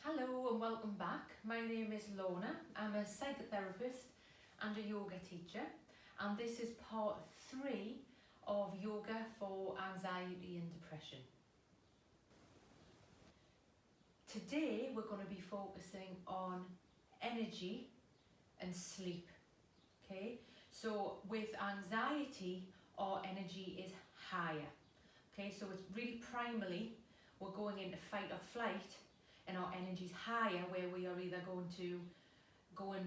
Hello and welcome back. My name is Lorna. I'm a psychotherapist and a yoga teacher, and this is part 3 of yoga for anxiety and depression. Today we're going to be focusing on energy and sleep. Okay, so with anxiety our energy is higher. Okay, so it's really primarily we're going into fight or flight, and our energy's higher, where we are either going to go and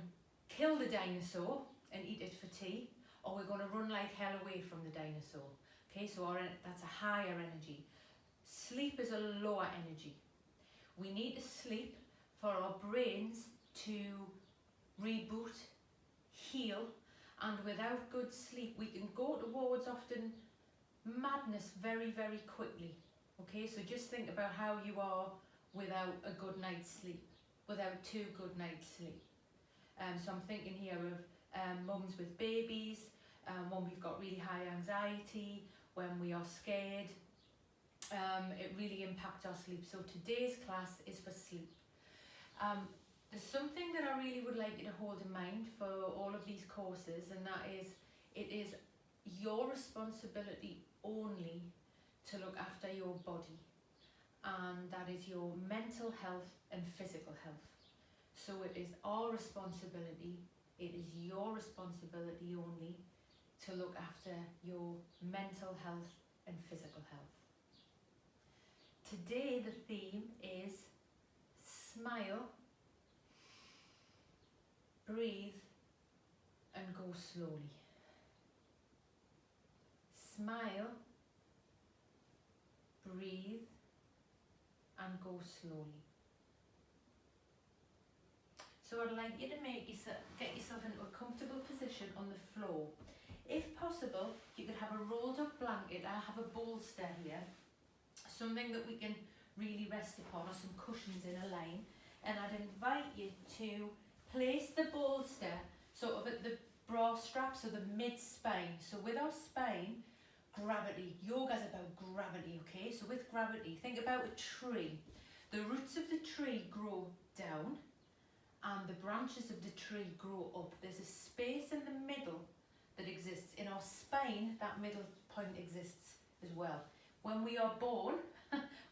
kill the dinosaur and eat it for tea, or we're going to run like hell away from the dinosaur. Okay, so that's a higher energy. Sleep is a lower energy. We need to sleep for our brains to reboot, heal, and without good sleep we can go towards often madness very, very quickly. Okay, so just think about how you are without a good night's sleep, without 2 good nights sleep. So I'm thinking here of mums with babies, when we've got really high anxiety, when we are scared. It really impacts our sleep. So today's class is for sleep. There's something that I really would like you to hold in mind for all of these courses, and that is, it is your responsibility only to look after your body, and that is your mental health and physical health. So it is our responsibility, it is your responsibility only to look after your mental health and physical health. Today the theme is smile, breathe and go slowly. Smile, breathe and go slowly. So I'd like you to get yourself into a comfortable position on the floor. If possible, you could have a rolled up blanket. I have a bolster here, something that we can really rest upon, or some cushions in a line. And I'd invite you to place the bolster sort of at the bra strap, so the mid-spine. So with our spine, gravity. Yoga's about gravity, okay? So with gravity, think about a tree. The roots of the tree grow down and the branches of the tree grow up. There's a space in the middle that exists. In our spine, that middle point exists as well. When we are born,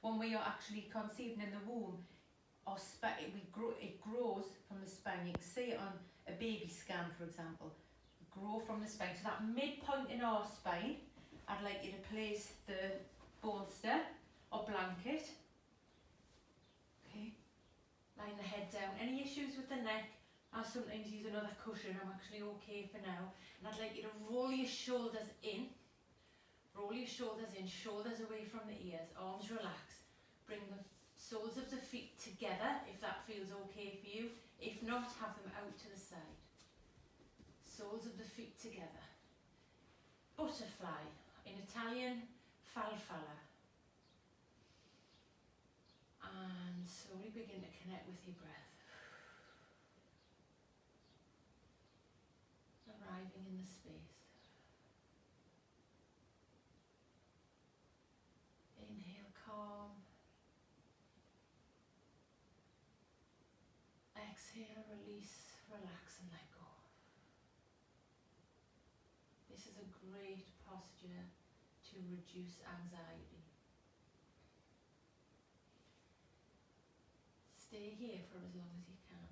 when we are actually conceived in the womb, our spine, it grows from the spine. You can see it on a baby scan, for example. Grow from the spine. So that midpoint in our spine, I'd like you to place the bolster or blanket. Okay, lying the head down. Any issues with the neck, I sometimes use another cushion. I'm actually okay for now. And I'd like you to roll your shoulders in. Roll your shoulders in, shoulders away from the ears, arms relax. Bring the soles of the feet together if that feels okay for you. If not, have them out to the side. Soles of the feet together. Butterfly. In Italian, farfalla. And slowly begin to connect with your breath. Arriving in the space. Inhale, calm. Exhale, release, relax and let go. This is a great posture to reduce anxiety. Stay here for as long as you can.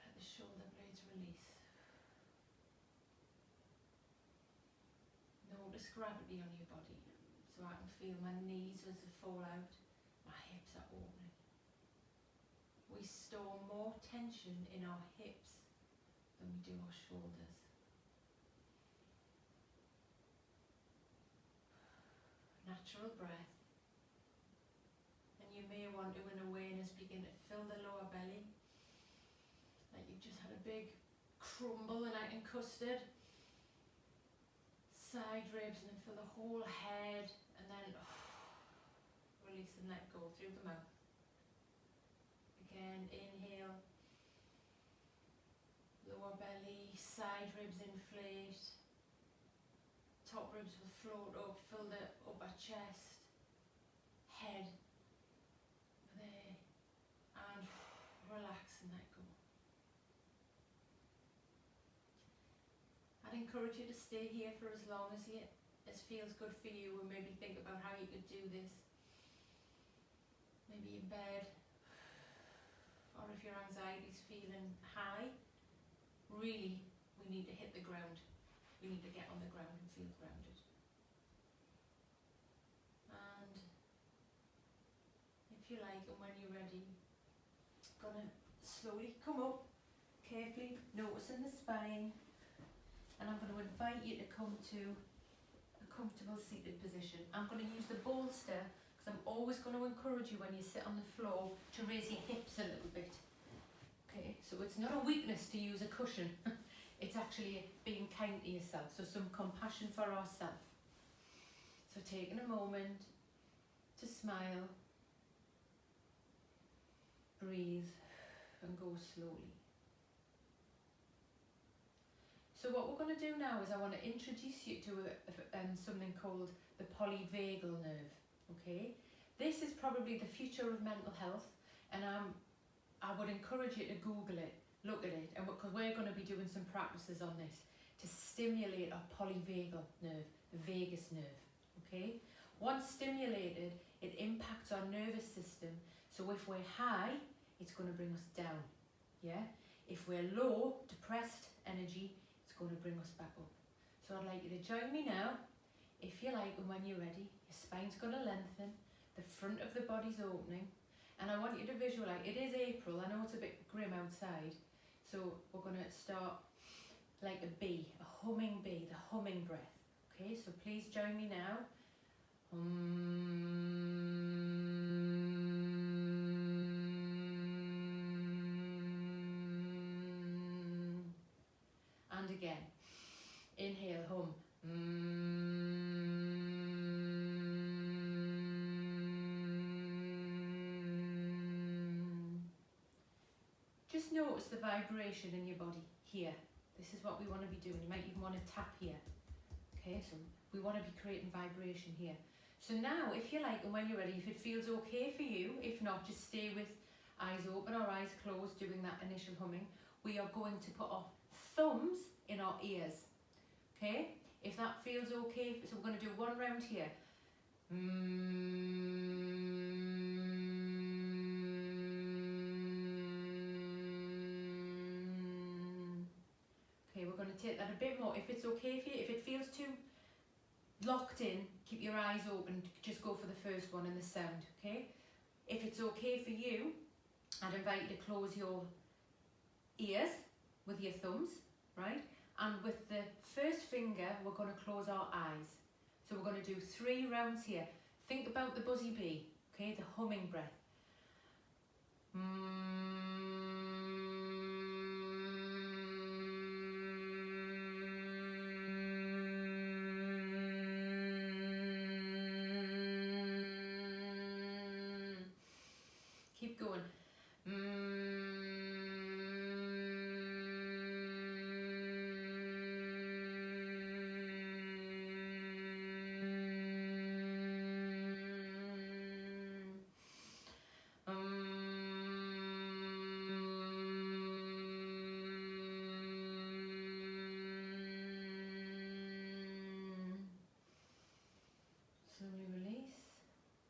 Let the shoulder blades release. Notice gravity on your body. So I can feel my knees as they fall out, my hips are opening. We store more tension in our hips than we do our shoulders. Natural breath. And you may want to, in awareness, begin to fill the lower belly, like you've just had a big crumble in egg and custard. Side ribs, and then fill the whole head, and then release and let go through the mouth. Again, inhale. Lower belly, side ribs inflate. Top ribs will float up, fill the upper chest. head there, and relax and let go. I'd encourage you to stay here for as long as feels good for you, and maybe think about how you could do this. Maybe in bed, or if your anxiety's feeling high, really, we need to hit the ground. We need to get on the ground and feel grounded. And if you like, and when you're ready, gonna slowly come up, carefully noticing the spine, and I'm going to invite you to come to a comfortable seated position. I'm going to use the bolster because I'm always going to encourage you when you sit on the floor to raise your hips a little bit. Okay, so it's not a weakness to use a cushion. It's actually being kind to yourself, so some compassion for ourselves. So taking a moment to smile, breathe, and go slowly. So what we're going to do now is I want to introduce you to something called the polyvagal nerve. Okay, this is probably the future of mental health, and I would encourage you to Google it, look at it, and because we're going to be doing some practices on this to stimulate our polyvagal nerve, the vagus nerve. Okay, once stimulated, it impacts our nervous system. So if we're high, it's going to bring us down. Yeah, if we're low, depressed energy, it's going to bring us back up. So I'd like you to join me now, if you like, and when you're ready. Your spine's going to lengthen, the front of the body's opening, and I want you to visualize, it is April, I know it's a bit grim outside, so we're going to start like a bee, a humming bee, the humming breath. Okay, so please join me now. And again, inhale, hum. Just notice the vibration in your body here. This is what we want to be doing. You might even want to tap here. Okay, so we want to be creating vibration here. So now, if you like, and when you're ready, if it feels okay for you, if not, just stay with eyes open or eyes closed doing that initial humming. We are going to put our thumbs in our ears. Okay, if that feels okay, so we're going to do one round here. Okay, we're going to take that a bit more. If it's okay for you, if it feels too locked in, keep your eyes open, just go for the first one and the sound, okay? If it's okay for you, I'd invite you to close your ears with your thumbs, right? And with the first finger, we're going to close our eyes. So we're going to do 3 rounds here. Think about the buzzy bee, okay? The humming breath. Keep going. Slowly release.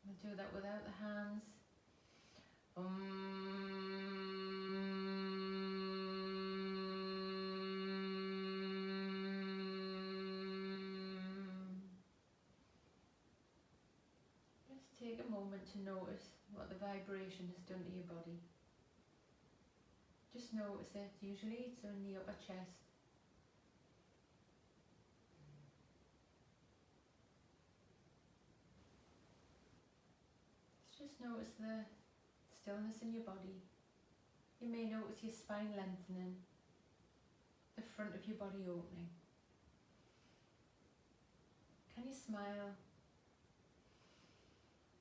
We'll do that without the hands. Just take a moment to notice what the vibration has done to your body. Just notice it. Usually it's on the upper chest. Just notice the stillness in your body. You may notice your spine lengthening, the front of your body opening. Can you smile?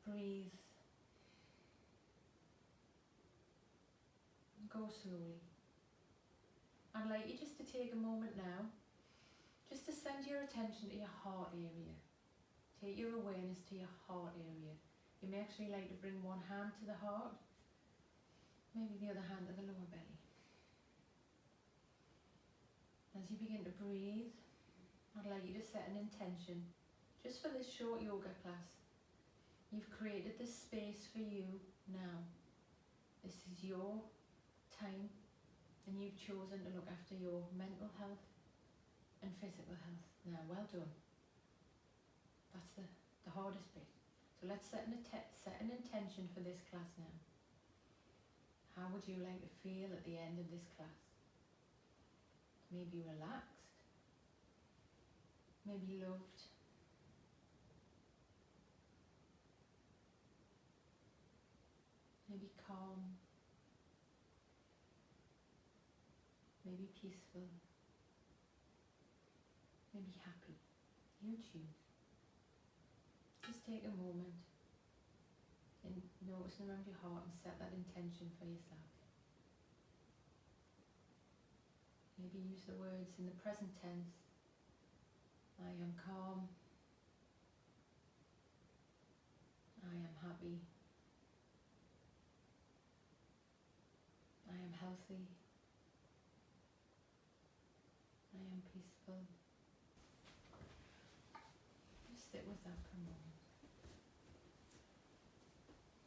Breathe. And go slowly. I'd like you just to take a moment now, just to send your attention to your heart area. Take your awareness to your heart area. You may actually like to bring one hand to the heart, maybe the other hand to the lower belly. As you begin to breathe, I'd like you to set an intention just for this short yoga class. You've created this space for you now. This is your time, and you've chosen to look after your mental health and physical health. Now, well done. That's the hardest bit. So let's set an intention for this class now. How would you like to feel at the end of this class? Maybe relaxed, maybe loved, maybe calm, maybe peaceful, maybe happy. You choose. Just take a moment and notice around your heart and set that intention for yourself. Maybe use the words in the present tense. I am calm. I am happy. I am healthy. I am peaceful. Just sit with that for a moment.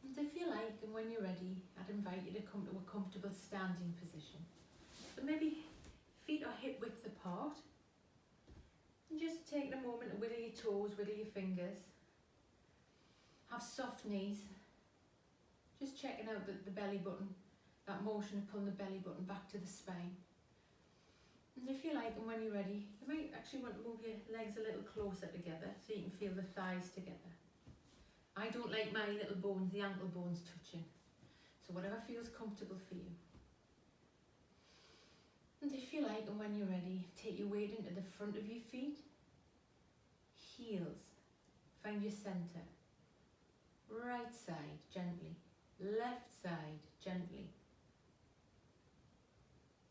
And if you like, and when you're ready, I'd invite you to come to a comfortable standing position. So maybe feet are hip width apart. And just take a moment to wiggle your toes, wiggle your fingers. Have soft knees. Just checking out the belly button, that motion of pulling the belly button back to the spine. And if you like, and when you're ready, you might actually want to move your legs a little closer together so you can feel the thighs together. I don't like my little bones, the ankle bones, touching. So whatever feels comfortable for you. And if you like, and when you're ready, take your weight into the front of your feet. Heels. Find your centre. Right side, gently. Left side, gently.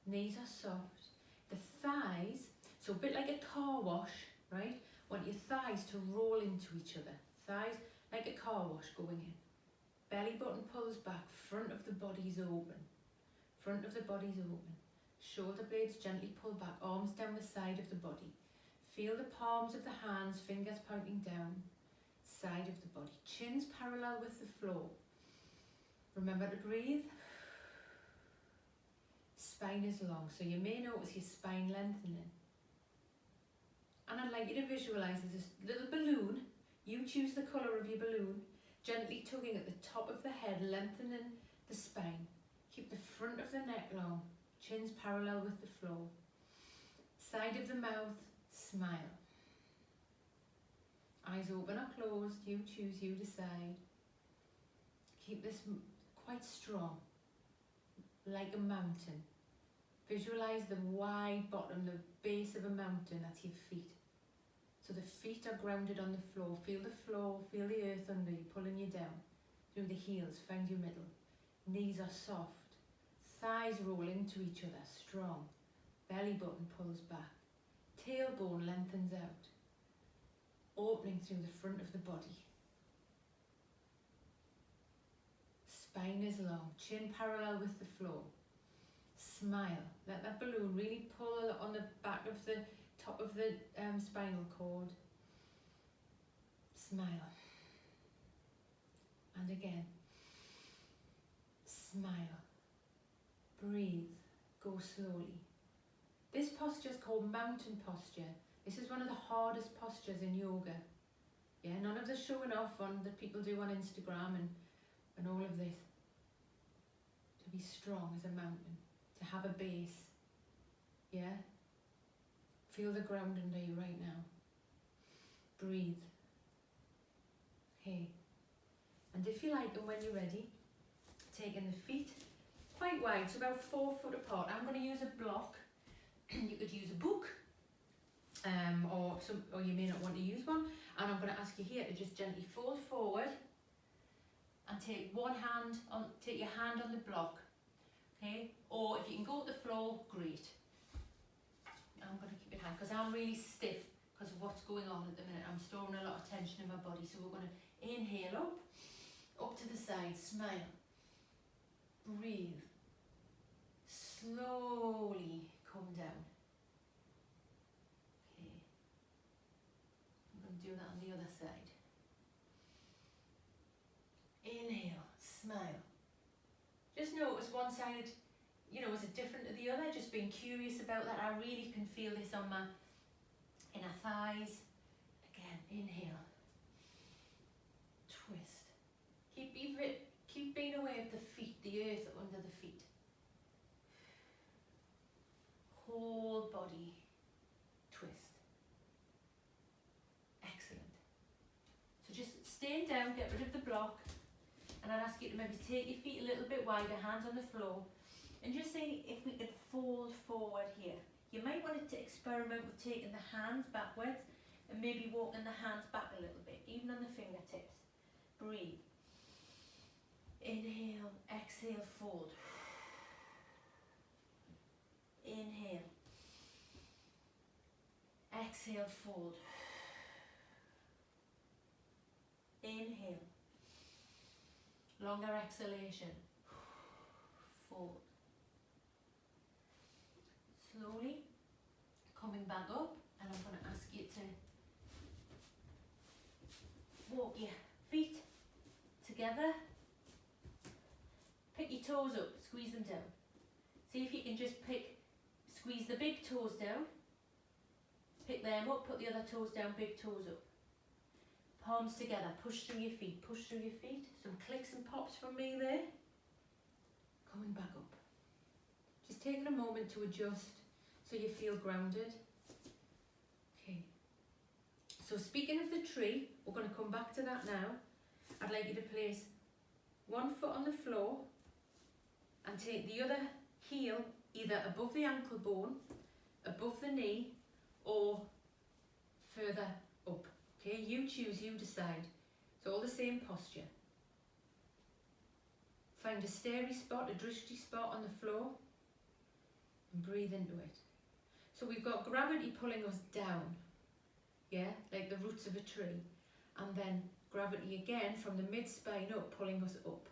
Knees are soft. The thighs, so a bit like a car wash, right? Want your thighs to roll into each other. Thighs like a car wash going in. Belly button pulls back, front of the body's open. Front of the body's open. Shoulder blades gently pull back, arms down the side of the body. Feel the palms of the hands, fingers pointing down. Side of the body. Chins parallel with the floor. Remember to breathe. Spine is long, so you may notice your spine lengthening. And I'd like you to visualise this little balloon. You choose the colour of your balloon. Gently tugging at the top of the head, lengthening the spine. Keep the front of the neck long. Chins parallel with the floor. Side of the mouth, smile. Eyes open or closed, you choose, you decide. Keep this quite strong, like a mountain. Visualize the wide bottom, the base of a mountain, that's your feet. So the feet are grounded on the floor. Feel the floor, feel the earth under you, pulling you down. Through the heels, find your middle. Knees are soft. Thighs roll into each other, strong. Belly button pulls back. Tailbone lengthens out. Opening through the front of the body. Spine is long, chin parallel with the floor. Smile. Let that balloon really pull on the back of the top of the spinal cord. Smile. And again. Smile. Breathe. Go slowly. This posture is called mountain posture. This is one of the hardest postures in yoga. Yeah, none of the showing off on that people do on Instagram and all of this. To be strong as a mountain. To have a base. Yeah? Feel the ground under you right now. Breathe. Okay. And if you like, and when you're ready, taking the feet quite wide, so about 4 foot apart. I'm going to use a block. You could use a book, or you may not want to use one. And I'm going to ask you here to just gently fold forward and take your hand on the block. Okay? Or if you can go to the floor, great. I'm going to keep it hand because I'm really stiff because of what's going on at the minute. I'm storing a lot of tension in my body. So we're going to inhale up Up to the side, smile. Breathe. Slowly come down. Okay. I'm going to do that on the other side. Inhale, smile. Just notice one side, is it different to the other? Just being curious about that. I really can feel this on my inner thighs. Again, inhale. Twist. Keep being aware of the feet, the earth under the feet. Whole body. Twist. Excellent. So just staying down, get rid of the block, and I'd ask you to maybe take your feet a little bit wider, hands on the floor, and just see if we could fold forward here. You might want to experiment with taking the hands backwards and maybe walking the hands back a little bit, even on the fingertips. Breathe. Inhale, exhale, fold. Inhale. Exhale, fold. Inhale. Longer exhalation. Fold. Slowly coming back up, and I'm going to ask you to walk your feet together. Pick your toes up, squeeze them down. See if you can just squeeze the big toes down, pick them up, put the other toes down, big toes up. Palms together, push through your feet, push through your feet. Some clicks and pops from me there. Coming back up. Just taking a moment to adjust so you feel grounded. Okay. So speaking of the tree, we're going to come back to that now. I'd like you to place one foot on the floor and take the other heel either above the ankle bone, above the knee, or further up. Okay, you choose, you decide. It's all the same posture. Find a stairy spot, a drishti spot on the floor, and breathe into it. So we've got gravity pulling us down, yeah, like the roots of a tree, and then gravity again from the mid-spine up, pulling us up.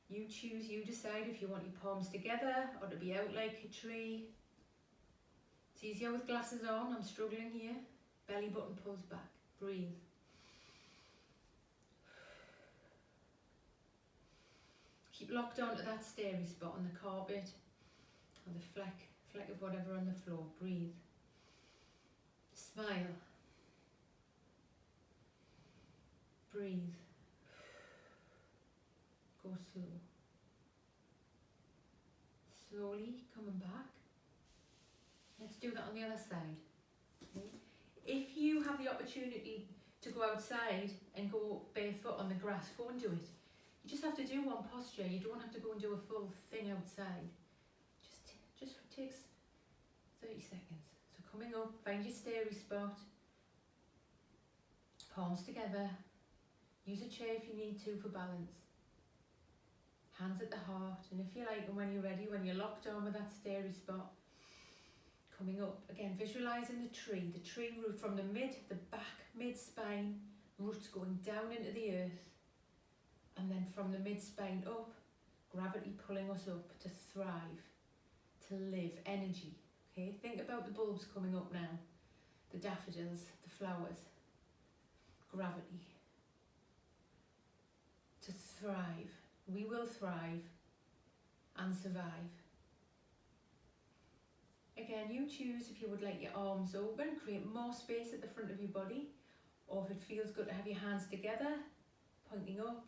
You choose, you decide if you want your palms together or to be out like a tree. It's easier with glasses on, I'm struggling here. Belly button pulls back, breathe. Keep locked onto that stairy spot on the carpet or the fleck of whatever on the floor, breathe. Smile. Breathe. Go slow. Slowly coming back. Let's do that on the other side. Okay. If you have the opportunity to go outside and go barefoot on the grass, go and do it. You just have to do one posture. You don't have to go and do a full thing outside. Just takes 30 seconds. So coming up, find your stairy spot. Palms together. Use a chair if you need to for balance. Hands at the heart, and if you like, and when you're ready, when you're locked on with that stairy spot, coming up again, visualizing the tree root from the back mid-spine, roots going down into the earth, and then from the mid-spine up, gravity pulling us up to thrive, to live, energy. Okay, think about the bulbs coming up now, the daffodils, the flowers, gravity, to thrive. We will thrive and survive. Again, you choose if you would like your arms open, create more space at the front of your body, or if it feels good to have your hands together, pointing up,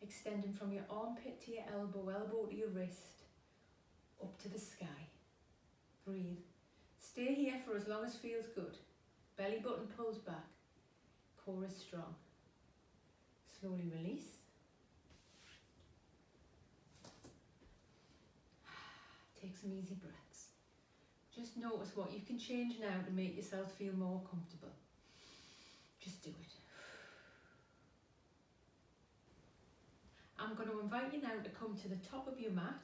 extending from your armpit to your elbow, elbow to your wrist, up to the sky. Breathe. Stay here for as long as feels good. Belly button pulls back, core is strong. Slowly release. Take some easy breaths. Just notice what you can change now to make yourself feel more comfortable. Just do it. I'm going to invite you now to come to the top of your mat,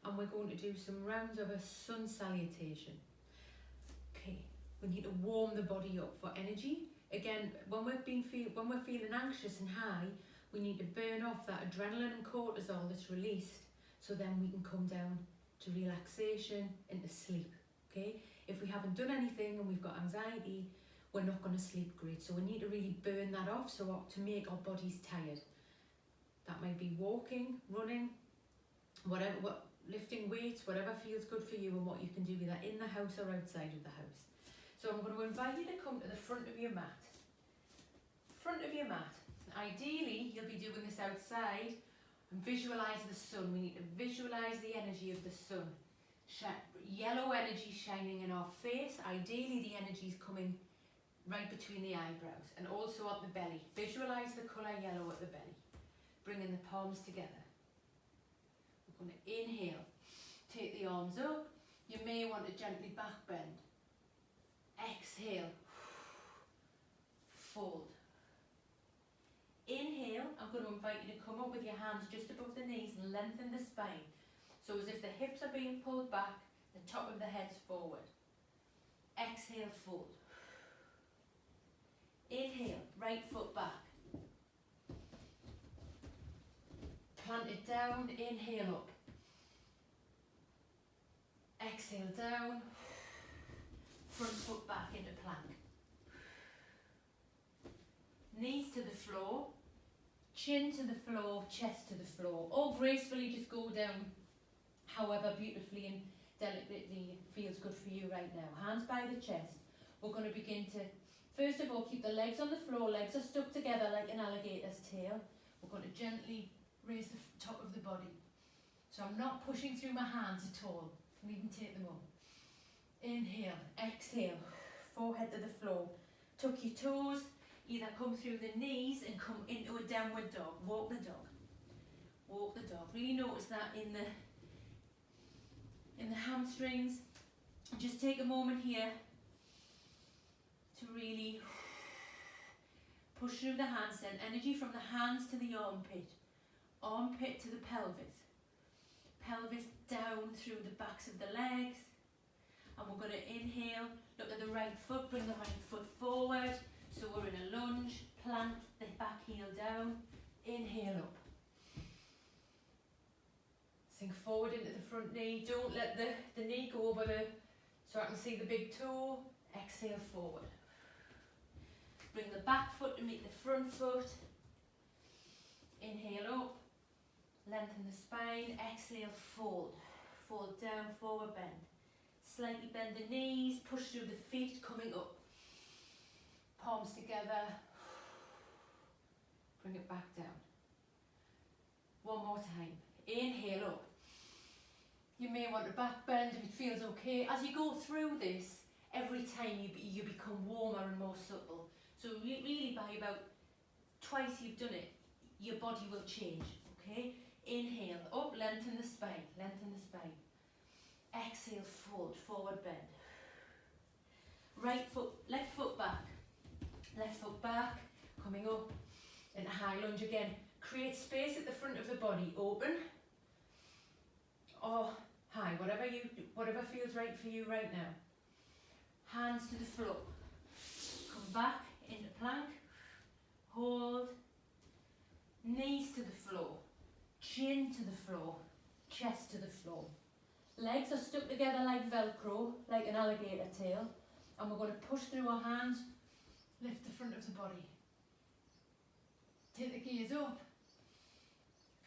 and we're going to do some rounds of a sun salutation. Okay, we need to warm the body up for energy. again, when we're feeling anxious and high, we need to burn off that adrenaline and cortisol that's released, so then we can come down to relaxation and to sleep. Okay? If we haven't done anything and we've got anxiety, we're not going to sleep great. So we need to really burn that off to make our bodies tired. That might be walking, running, whatever, lifting weights, whatever feels good for you and what you can do with that in the house or outside of the house. So I'm going to invite you to come to the front of your mat. Front of your mat. Ideally, you'll be doing this outside and visualise the sun. We need to visualise the energy of the sun. Yellow energy shining in our face. Ideally, the energy is coming right between the eyebrows and also at the belly. Visualise the colour yellow at the belly. Bringing the palms together. We're going to inhale. Take the arms up. You may want to gently back bend. Exhale. Fold. Inhale. I'm going to invite you to come up with your hands just above the knees and lengthen the spine. So as if the hips are being pulled back, the top of the head's forward. Exhale, fold. Inhale, right foot back. Plant it down, inhale up. Exhale down. Front foot back into plank. Knees to the floor, chin to the floor, chest to the floor. Or gracefully just go down however beautifully and delicately feels good for you right now. Hands by the chest. We're going to begin to, first of all, keep the legs on the floor. Legs are stuck together like an alligator's tail. We're going to gently raise the top of the body. So I'm not pushing through my hands at all. You can even take them up. Inhale, exhale, forehead to the floor. Tuck your toes, either come through the knees and come into a downward dog. Walk the dog. Walk the dog. Really notice that in the hamstrings. And just take a moment here to really push through the hands. Send energy from the hands to the armpit. Armpit to the pelvis. Pelvis down through the backs of the legs. And we're going to inhale, look at the right foot, bring the right foot forward. So we're in a lunge, plant the back heel down, inhale up. Sink forward into the front knee, don't let the knee go over so I can see the big toe. Exhale forward. Bring the back foot to meet the front foot. Inhale up, lengthen the spine, exhale fold. Fold down, forward bend. Slightly bend the knees, push through the feet, coming up. Palms together. Bring it back down. One more time. Inhale up. You may want to back bend if it feels okay. As you go through this, every time you become warmer and more supple. So really by about twice you've done it, your body will change, okay? Inhale, up, lengthen the spine, lengthen the spine. Exhale, fold, forward bend. Right foot, left foot back, coming up in a high lunge again. Create space at the front of the body, open or high, whatever feels right for you right now. Hands to the floor. Come back into plank, hold, knees to the floor, chin to the floor, chest to the floor. Legs are stuck together like Velcro, like an alligator tail. And we're going to push through our hands, lift the front of the body. Take the gaze up.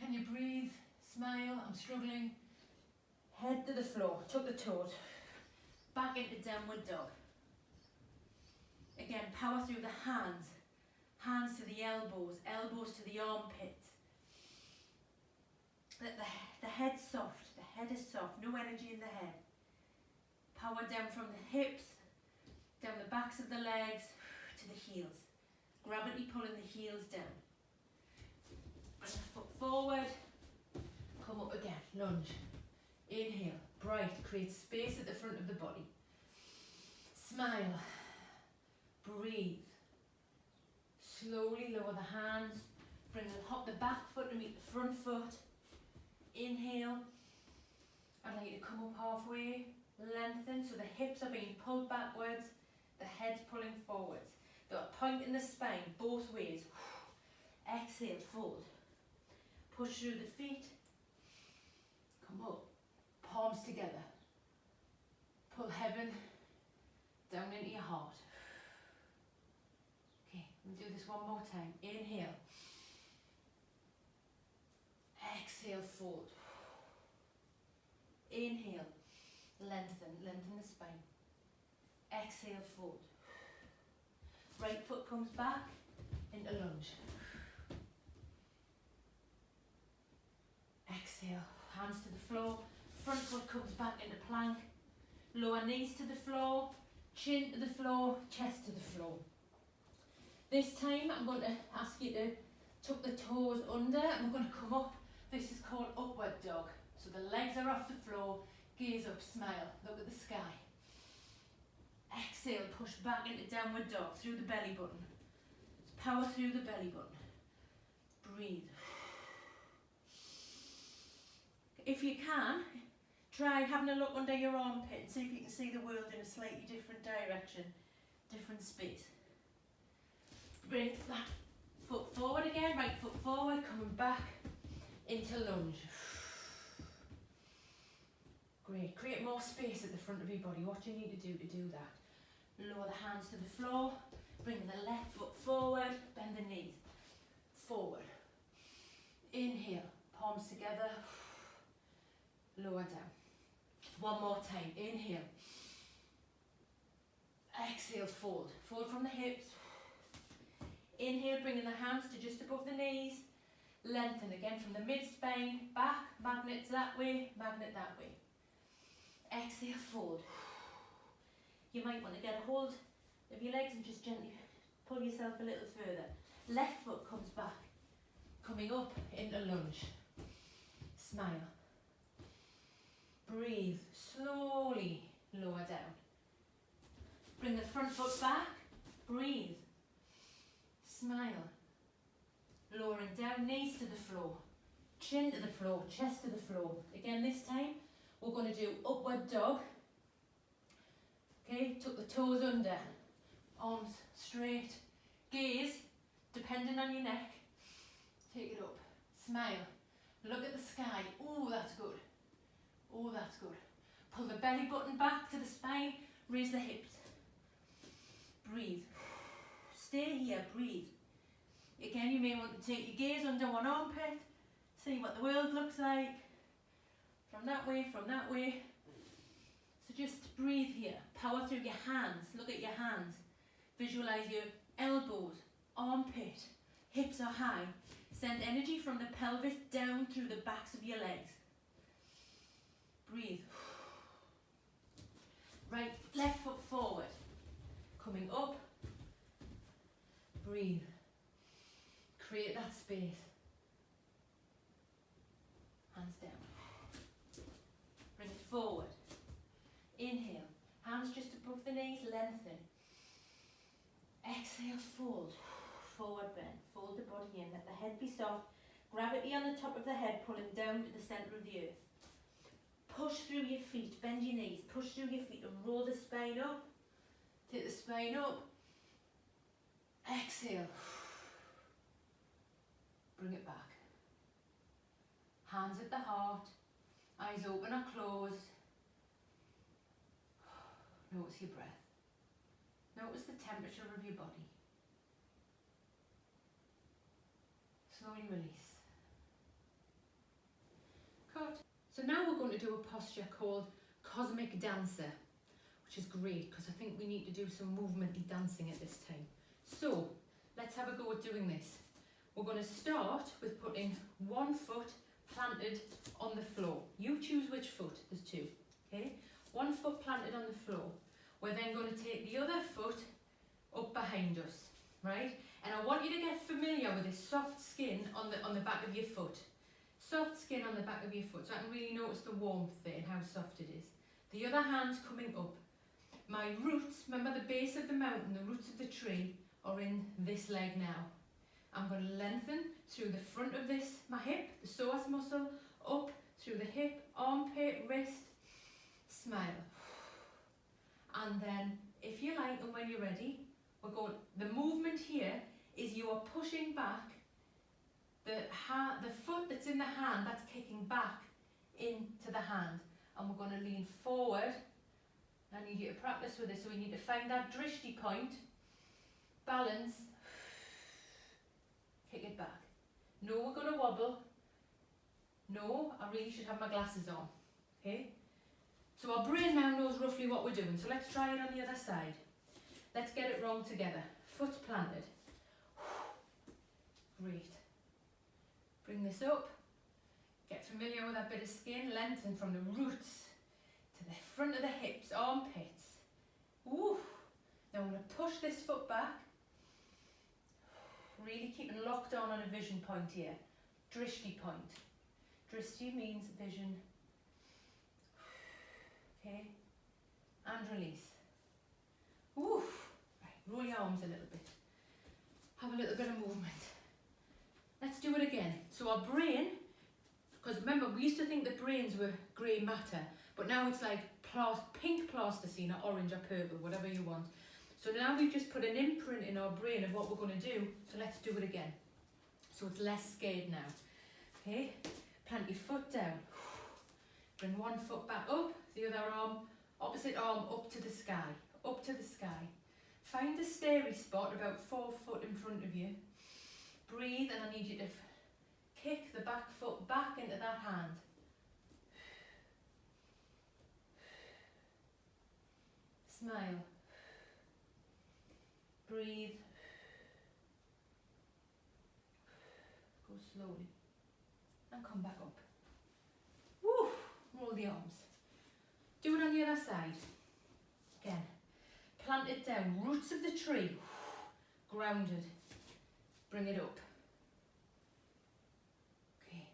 Can you breathe? Smile. I'm struggling. Head to the floor, tuck the toes. Back into downward dog. Again, power through the hands. Hands to the elbows, elbows to the armpits. Let the head soft. The head is soft, no energy in the head. Power down from the hips, down the backs of the legs, to the heels. Gravity pulling the heels down. Bring the foot forward, come up again, lunge. Inhale, bright, create space at the front of the body. Smile, breathe. Slowly lower the hands, hop the back foot to meet the front foot. Inhale. I'd like you to come up halfway, lengthen so the hips are being pulled backwards, the head's pulling forwards. Got a point in the spine, both ways. Exhale, fold. Push through the feet. Come up. Palms together. Pull heaven down into your heart. Okay, we'll do this one more time. Inhale. Exhale, fold. Inhale. Lengthen the spine. Exhale, fold. Right foot comes back into lunge. Exhale, hands to the floor. Front foot comes back into plank. Lower knees to the floor, chin to the floor, chest to the floor. This time I'm going to ask you to tuck the toes under and we're going to come up. This is called upward dog. So the legs are off the floor, gaze up, smile, look at the sky. Exhale, push back into downward dog through the belly button. Just power through the belly button. Breathe. If you can, try having a look under your armpit and see if you can see the world in a slightly different direction, different space. Bring that foot forward again, right foot forward, coming back into lunge. Great, create more space at the front of your body. What do you need to do that? Lower the hands to the floor, bring the left foot forward, bend the knees, forward. Inhale, palms together, lower down. One more time, inhale. Exhale, fold. Fold from the hips. Inhale, bringing the hands to just above the knees. Lengthen again from the mid-spine, back, magnet that way, magnet that way. Exhale, fold. You might want to get a hold of your legs and just gently pull yourself a little further. Left foot comes back, coming up into lunge. Smile. Breathe, slowly lower down. Bring the front foot back, breathe. Smile. Lowering down, knees to the floor, chin to the floor, chest to the floor. Again, this time we're going to do upward dog. Okay, tuck the toes under, arms straight, gaze, depending on your neck, take it up, smile, look at the sky. Oh, that's good. Oh, that's good. Pull the belly button back to the spine, raise the hips. Breathe. Stay here, breathe. Again, you may want to take your gaze under one armpit, see what the world looks like. From that way, from that way. So just breathe here. Power through your hands. Look at your hands. Visualize your elbows, armpit, hips are high. Send energy from the pelvis down through the backs of your legs. Breathe. Right, left foot forward. Coming up. Breathe. Create that space. Hands down. Bring it forward. Inhale. Hands just above the knees, lengthen. Exhale, fold. Forward bend. Fold the body in. Let the head be soft. Gravity on the top of the head pulling down to the centre of the earth. Push through your feet. Bend your knees. Push through your feet and roll the spine up. Take the spine up. Exhale. Bring it back. Hands at the heart. Eyes open or closed. Notice your breath. Notice the temperature of your body. Slowly release. Cut. So now we're going to do a posture called Cosmic Dancer, which is great because I think we need to do some movementy dancing at this time. So let's have a go at doing this. We're going to start with putting one foot planted on the floor. You choose which foot, there's two, okay? One foot planted on the floor. We're then going to take the other foot up behind us, right? And I want you to get familiar with this soft skin on the back of your foot. Soft skin on the back of your foot, so I can really notice the warmth there and how soft it is. The other hand's coming up. My roots, remember the base of the mountain, the roots of the tree, are in this leg now. I'm going to lengthen through the front of this, my hip, the psoas muscle, up through the hip, armpit, wrist, smile. And then, if you like and when you're ready, the movement here is you are pushing back the foot that's in the hand, that's kicking back into the hand. And we're going to lean forward. I need you to practice with this, so we need to find that drishti point, balance, kick it back. No, we're going to wobble. No, I really should have my glasses on. Okay? So our brain now knows roughly what we're doing. So let's try it on the other side. Let's get it wrong together. Foot planted. Great. Bring this up. Get familiar with that bit of skin. Lengthen from the roots to the front of the hips, armpits. Woo. Now I'm going to push this foot back. Really keeping locked on a vision point here. Drishti point. Drishti means vision. Okay. And release. Woo. Right, roll your arms a little bit. Have a little bit of movement. Let's do it again. So our brain, because remember we used to think that brains were grey matter, but now it's like pink plasticine or orange or purple, whatever you want. So now we've just put an imprint in our brain of what we're going to do, so let's do it again. So it's less scared now. Okay, plant your foot down. Bring one foot back up, the other arm, opposite arm up to the sky, up to the sky. Find a stairy spot about 4 foot in front of you. Breathe, and I need you to kick the back foot back into that hand. Smile. Breathe. Go slowly. And come back up. Woo! Roll the arms. Do it on the other side. Again. Plant it down. Roots of the tree. Grounded. Bring it up. Okay.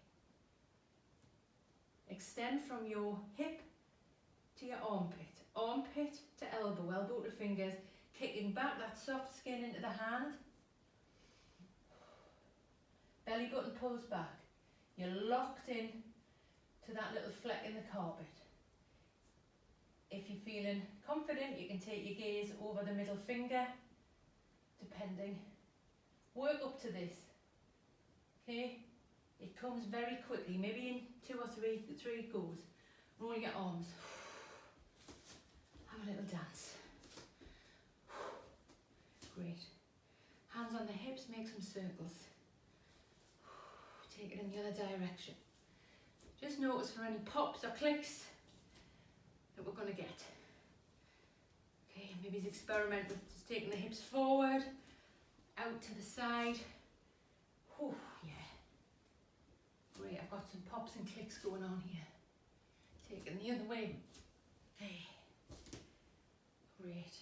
Extend from your hip to your armpit. Armpit to elbow. Elbow to fingers. Kicking back that soft skin into the hand. Belly button pulls back. You're locked in to that little fleck in the carpet. If you're feeling confident, you can take your gaze over the middle finger, depending. Work up to this. Okay? It comes very quickly, maybe in 2 or 3 goes. Roll your arms. Have a little dance. Great. Hands on the hips, make some circles. Take it in the other direction. Just notice for any pops or clicks that we're going to get. Okay, maybe experiment with just taking the hips forward, out to the side. Oh, yeah. Great, I've got some pops and clicks going on here. Take it the other way. Okay. Great.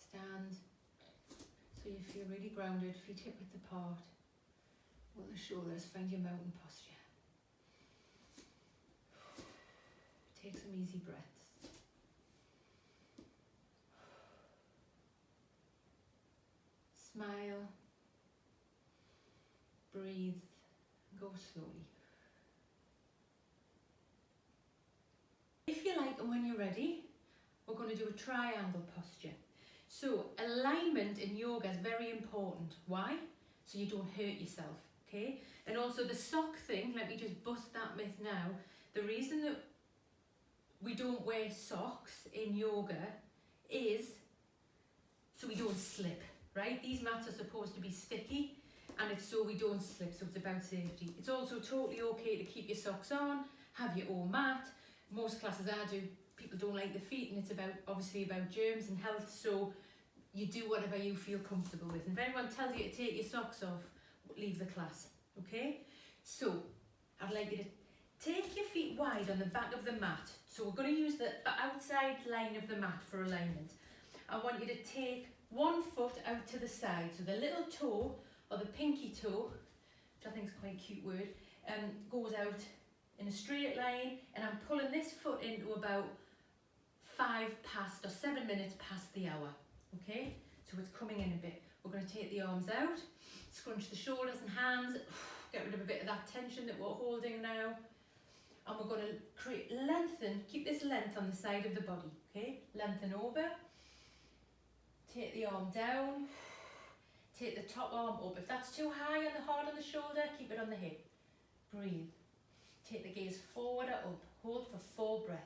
Stand so you feel really grounded, feet hip width apart. Roll the shoulders, find your mountain posture. Take some easy breaths. Smile. Breathe. Go slowly. If you like, and when you're ready, we're going to do a triangle posture. So alignment in yoga is very important. Why? So you don't hurt yourself, okay? And also the sock thing, let me just bust that myth now. The reason that we don't wear socks in yoga is so we don't slip, right? These mats are supposed to be sticky and it's so we don't slip, so it's about safety. It's also totally okay to keep your socks on, have your own mat. Most classes I do, people don't like the feet, and it's obviously about germs and health, so you do whatever you feel comfortable with. And if anyone tells you to take your socks off, leave the class, okay? So I'd like you to take your feet wide on the back of the mat. So we're going to use the outside line of the mat for alignment. I want you to take one foot out to the side, so the little toe, or the pinky toe, which I think is quite a cute word, goes out in a straight line, and I'm pulling this foot into about 7 minutes past the hour, okay? So it's coming in a bit. We're going to take the arms out, scrunch the shoulders and hands, get rid of a bit of that tension that we're holding now, and we're going to lengthen, keep this length on the side of the body. Okay, lengthen over. Take the arm down. Take the top arm up. If that's too high and hard on the shoulder, keep it on the hip. Breathe. Take the gaze forward or up. Hold for 4 breaths.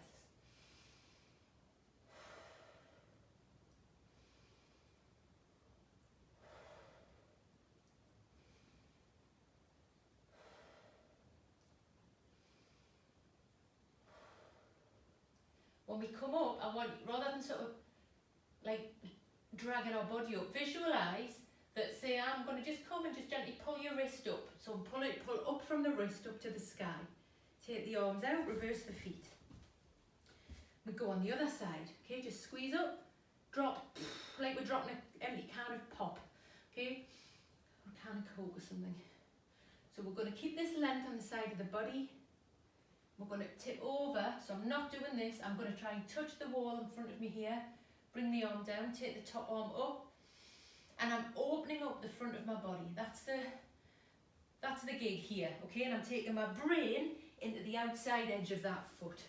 When we come up, I want, rather than sort of like dragging our body up, visualise that, say, I'm going to just come and just gently pull your wrist up. So pull up from the wrist up to the sky. Take the arms out, reverse the feet. We go on the other side, okay, just squeeze up, drop, like we're dropping an empty can of pop, okay, or a can of Coke or something. So we're going to keep this length on the side of the body. We're going to tip over, so I'm not doing this, I'm going to try and touch the wall in front of me here, bring the arm down, take the top arm up, and I'm opening up the front of my body. That's the gig here, okay, and I'm taking my brain into the outside edge of that foot.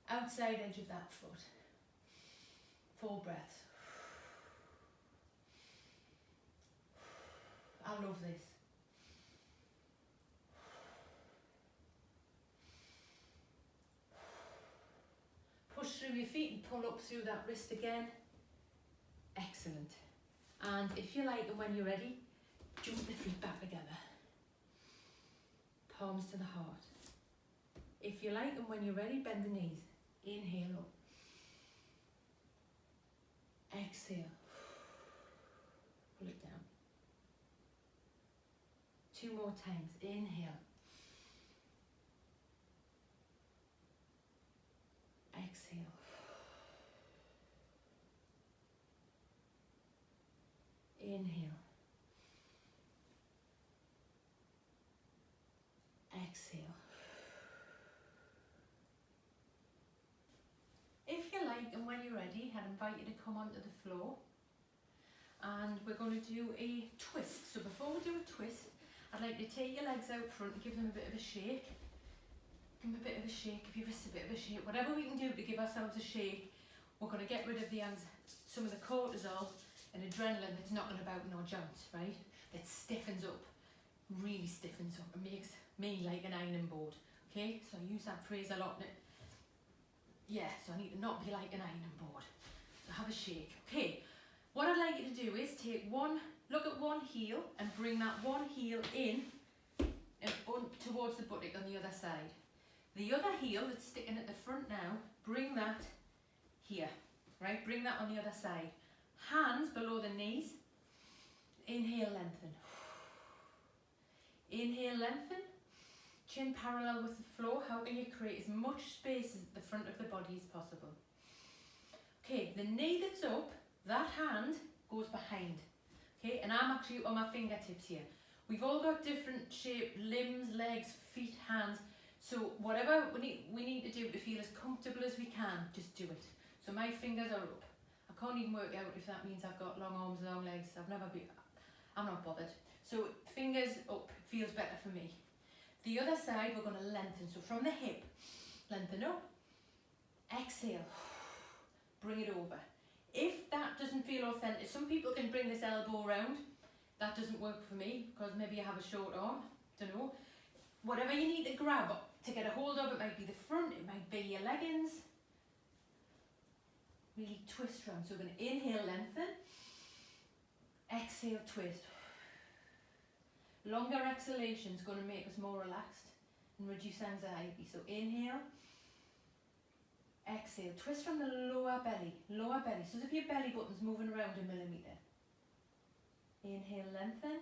Outside edge of that foot. 4 breaths. I love this. Push through your feet and pull up through that wrist again. Excellent. And if you like, and when you're ready, jump the feet back together. Palms to the heart. If you like, and when you're ready, bend the knees. Inhale up. Exhale. Pull it down. 2 more times. Inhale. Exhale. Inhale. Exhale. If you like, and when you're ready, I'd invite you to come onto the floor, and we're going to do a twist. So before we do a twist, I'd like you to take your legs out front and give them a bit of a shake. Give them a bit of a shake, give your wrists a bit of a shake. Whatever we can do to give ourselves a shake, we're going to get rid of some of the cortisol and adrenaline that's knocking about in our joints, right? That stiffens up, really stiffens up, and makes me like an ironing board, okay? So I use that phrase a lot. Yeah, so I need to not be like an ironing board. So have a shake. Okay, what I'd like you to do is look at one heel and bring that one heel in and towards the buttock on the other side. The other heel that's sticking at the front now, bring that here, right? Bring that on the other side. Hands below the knees. Inhale, lengthen. Inhale, lengthen. Chin parallel with the floor. How can you create as much space at the front of the body as possible? Okay, the knee that's up, that hand goes behind. Okay, and I'm actually up on my fingertips here. We've all got different shaped limbs, legs, feet, hands. So whatever we need to do to feel as comfortable as we can, just do it. So my fingers are up. I can't even work out if that means I've got long arms, long legs. I'm not bothered. So fingers up, feels better for me. The other side, we're going to lengthen. So from the hip, lengthen up, exhale, bring it over. If that doesn't feel authentic, some people can bring this elbow around. That doesn't work for me because maybe you have a short arm, don't know. Whatever you need to grab to get a hold of, it might be the front, it might be your leggings. Really twist round. So we're going to inhale, lengthen, exhale, twist. Longer exhalation is going to make us more relaxed and reduce anxiety. So inhale, exhale, twist from the lower belly, so as if your belly button's moving around a millimetre. Inhale, lengthen,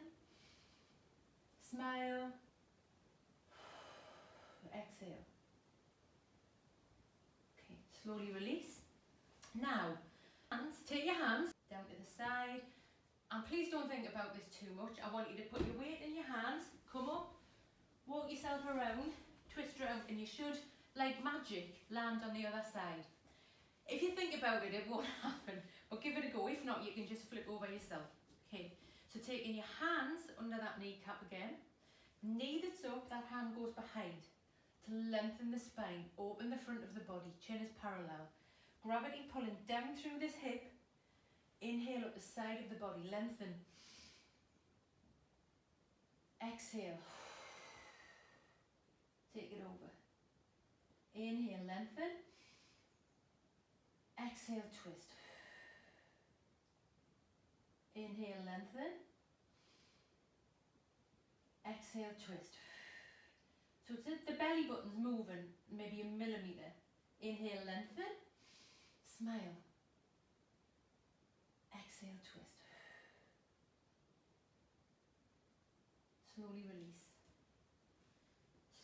smile, exhale. Okay, slowly release. Now, take your hands down to the side. And please don't think about this too much. I want you to put your weight in your hands, come up, walk yourself around, twist around, and you should, like magic, land on the other side. If you think about it, it won't happen, but give it a go. If not, you can just flip over yourself. Okay, so taking your hands under that kneecap again, knee that's up, that hand goes behind to lengthen the spine, open the front of the body, chin is parallel. Gravity pulling down through this hip. Inhale up the side of the body, lengthen. Exhale. Take it over. Inhale, lengthen. Exhale, twist. Inhale, lengthen. Exhale, twist. So it's the belly button's moving maybe a millimetre. Inhale, lengthen. Smile. Exhale, twist. Slowly release.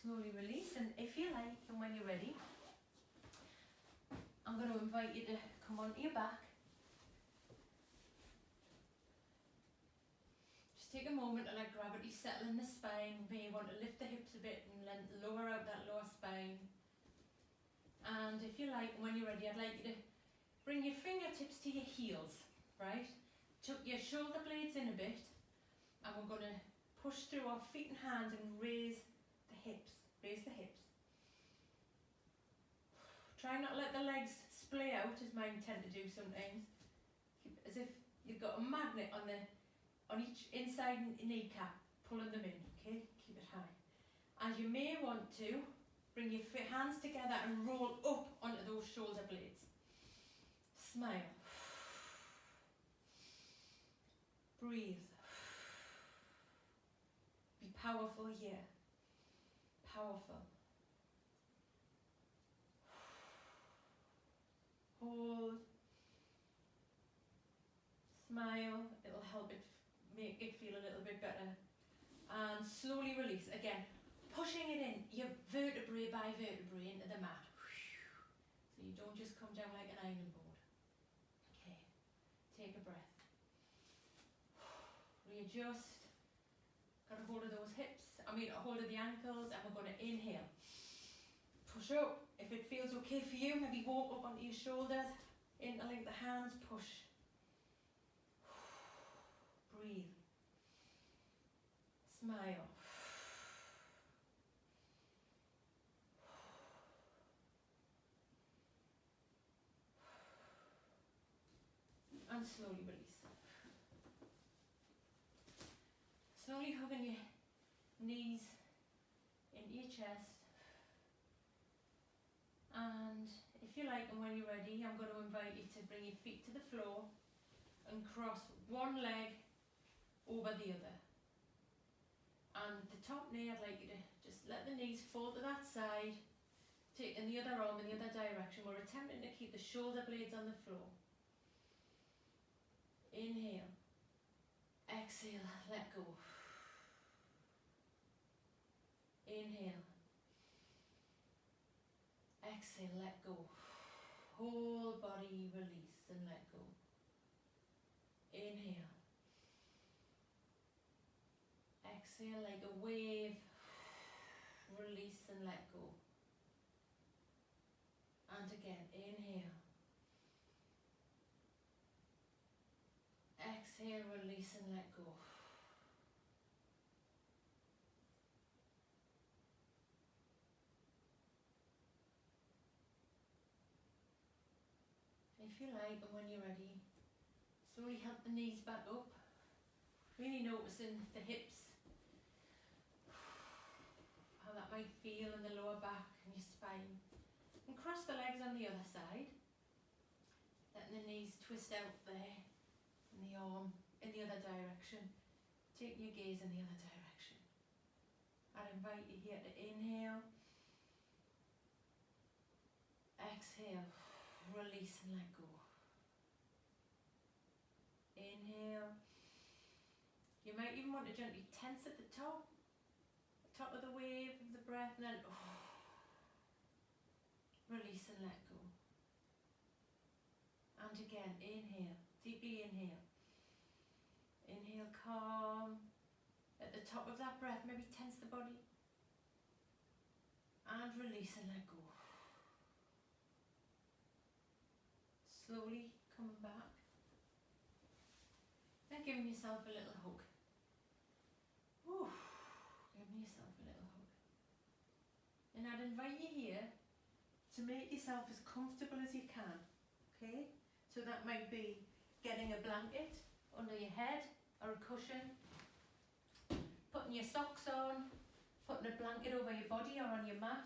Slowly release, and if you like, and when you're ready, I'm going to invite you to come onto your back. Just take a moment to let gravity settle in the spine. You may want to lift the hips a bit and lower out that lower spine. And if you like, when you're ready, I'd like you to bring your fingertips to your heels, right? Tuck your shoulder blades in a bit, and we're going to push through our feet and hands and raise the hips. Raise the hips. Try not to let the legs splay out, as mine tend to do sometimes. Keep it as if you've got a magnet on each inside kneecap, pulling them in, okay? Keep it high. And you may want to bring your hands together and roll up onto those shoulder blades. Smile. Breathe. Be powerful here. Powerful. Hold. Smile. It'll help it make it feel a little bit better. And slowly release. Again, pushing it in, your vertebrae by vertebrae into the mat. So you don't just come down like an iron board. Okay. Take a breath. Readjust. Got a hold of those hips. A hold of the ankles, and we're going to inhale. Push up. If it feels okay for you, maybe walk up onto your shoulders. Interlink the hands. Push. Breathe. Smile. And slowly release. Slowly hugging your knees into your chest. And if you like, and when you're ready, I'm going to invite you to bring your feet to the floor and cross one leg over the other. And the top knee, I'd like you to just let the knees fall to that side, taking the other arm in the other direction. We're attempting to keep the shoulder blades on the floor. Inhale. Exhale, let go. Inhale. Exhale, let go. Whole body release and let go. Inhale. Exhale like a wave. Release and let go. And again, inhale. Exhale, release and let go. If you like, and when you're ready, slowly help the knees back up. Really noticing the hips, how that might feel in the lower back and your spine. And cross the legs on the other side. Letting the knees twist out there, and the arm in the other direction. Taking your gaze in the other direction. I'd invite you here to inhale. Exhale. Release and let go. Inhale. You might even want to gently tense at the top of the wave of the breath, and then release and let go. And again, inhale, deeply inhale. Inhale, calm. At the top of that breath, maybe tense the body. And release and let go. Slowly coming back. And giving yourself a little hug. Whew. Giving yourself a little hug. And I'd invite you here to make yourself as comfortable as you can. okay? So that might be getting a blanket under your head or a cushion, putting your socks on, putting a blanket over your body or on your mat,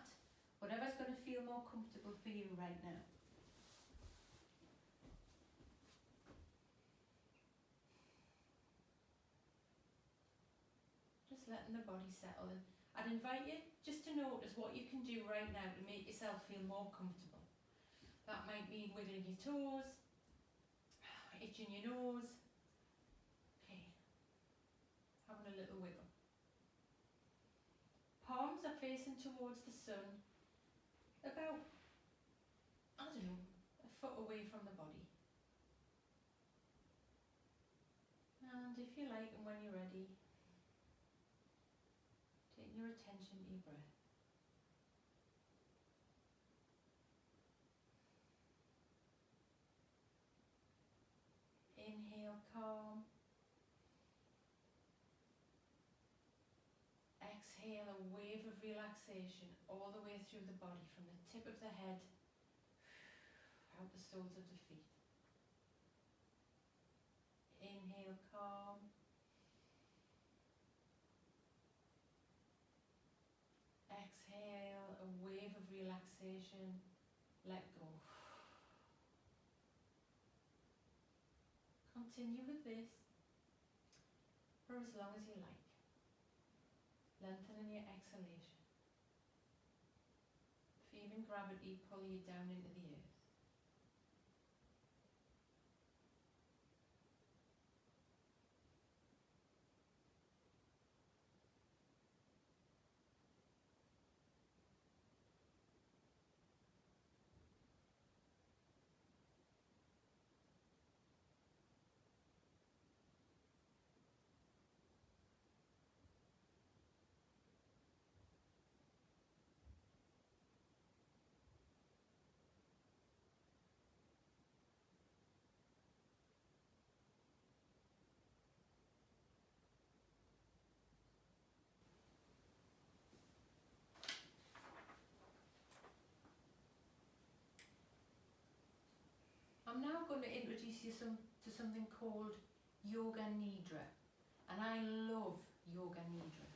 whatever's going to feel more comfortable for you right now. Just letting the body settle in. I'd invite you just to notice what you can do right now to make yourself feel more comfortable. That might mean wiggling your toes, itching your nose. Okay, having a little wiggle. Palms are facing towards the sun, about, I don't know, a foot away from the body. And if you like, and when you're ready, take your attention to your breath. Inhale, calm. Exhale, a wave of relaxation all the way through the body, from the tip of the head out the soles of the feet. Inhale, calm. Exhale, a wave of relaxation. Let go. Continue with this for as long as you like. Lengthening your exhalation. Feeling gravity pull you down into the earth. I'm now going to introduce you to something called Yoga Nidra, and I love Yoga Nidra.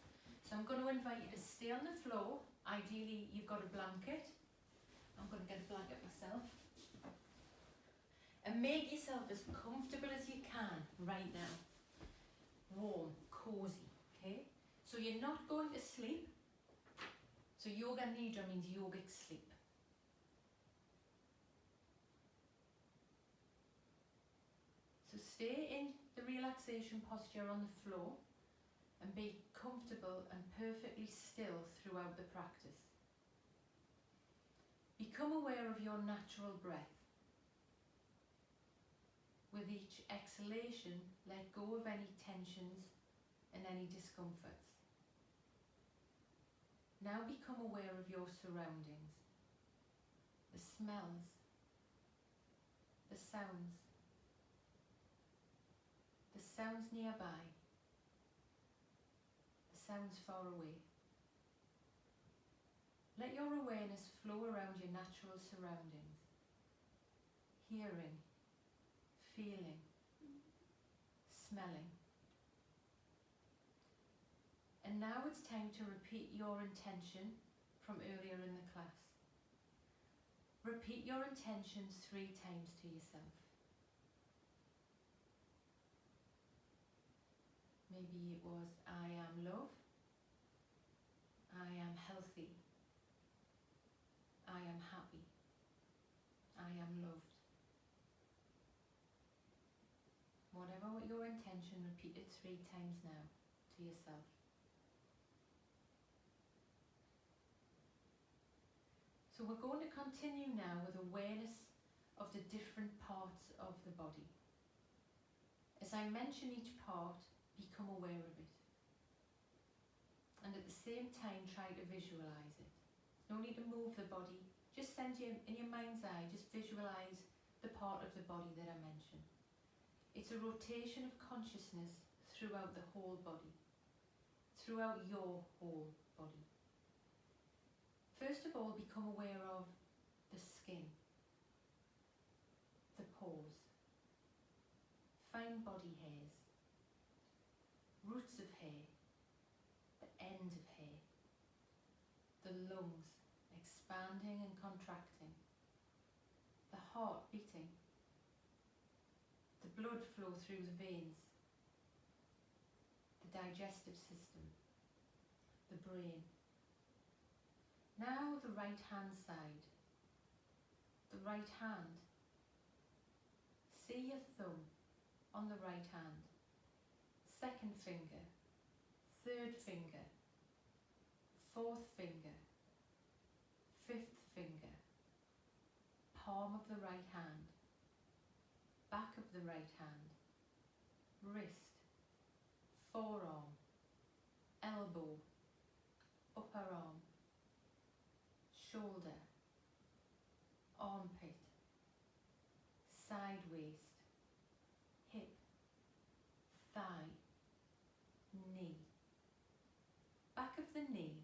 So I'm going to invite you to stay on the floor. Ideally, you've got a blanket. I'm going to get a blanket myself. And make yourself as comfortable as you can right now. Warm, cozy, okay? So you're not going to sleep. So Yoga Nidra means yogic sleep. So stay in the relaxation posture on the floor and be comfortable and perfectly still throughout the practice. Become aware of your natural breath. With each exhalation, let go of any tensions and any discomforts. Now become aware of your surroundings, the smells, the sounds nearby, the sounds far away. Let your awareness flow around your natural surroundings, hearing, feeling, smelling. And now it's time to repeat your intention from earlier in the class. Repeat your intention 3 times to yourself. Maybe it was, I am love, I am healthy, I am happy, I am loved. Whatever your intention, repeat it 3 times now to yourself. So we're going to continue now with awareness of the different parts of the body. As I mention each part, become aware of it. And at the same time, try to visualize it. No need to move the body. Just send you in your mind's eye, just visualize the part of the body that I mentioned. It's a rotation of consciousness throughout the whole body, throughout your whole body. First of all, become aware of the skin, the pores, fine body hairs, roots of hair, the end of hair, the lungs expanding and contracting, the heart beating, the blood flow through the veins, the digestive system, the brain. Now the right hand side, the right hand. See your thumb on the right hand, second finger, third finger, fourth finger, fifth finger, palm of the right hand, back of the right hand, wrist, forearm, elbow, upper arm, shoulder, armpit, side waist, hip, thigh, knee, back of the knee,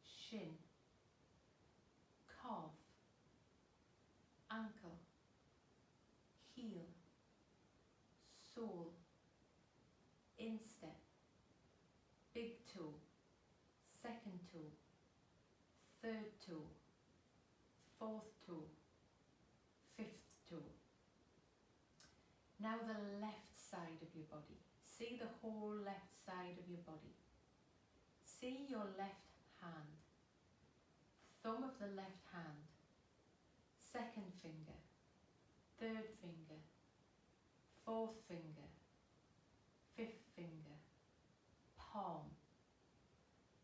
shin, calf, ankle, heel, sole, instep, big toe, second toe, third toe, fourth toe, fifth toe. Now the left side of your body. See the whole left side of your body. See your left hand, thumb of the left hand, second finger, third finger, fourth finger, fifth finger, palm,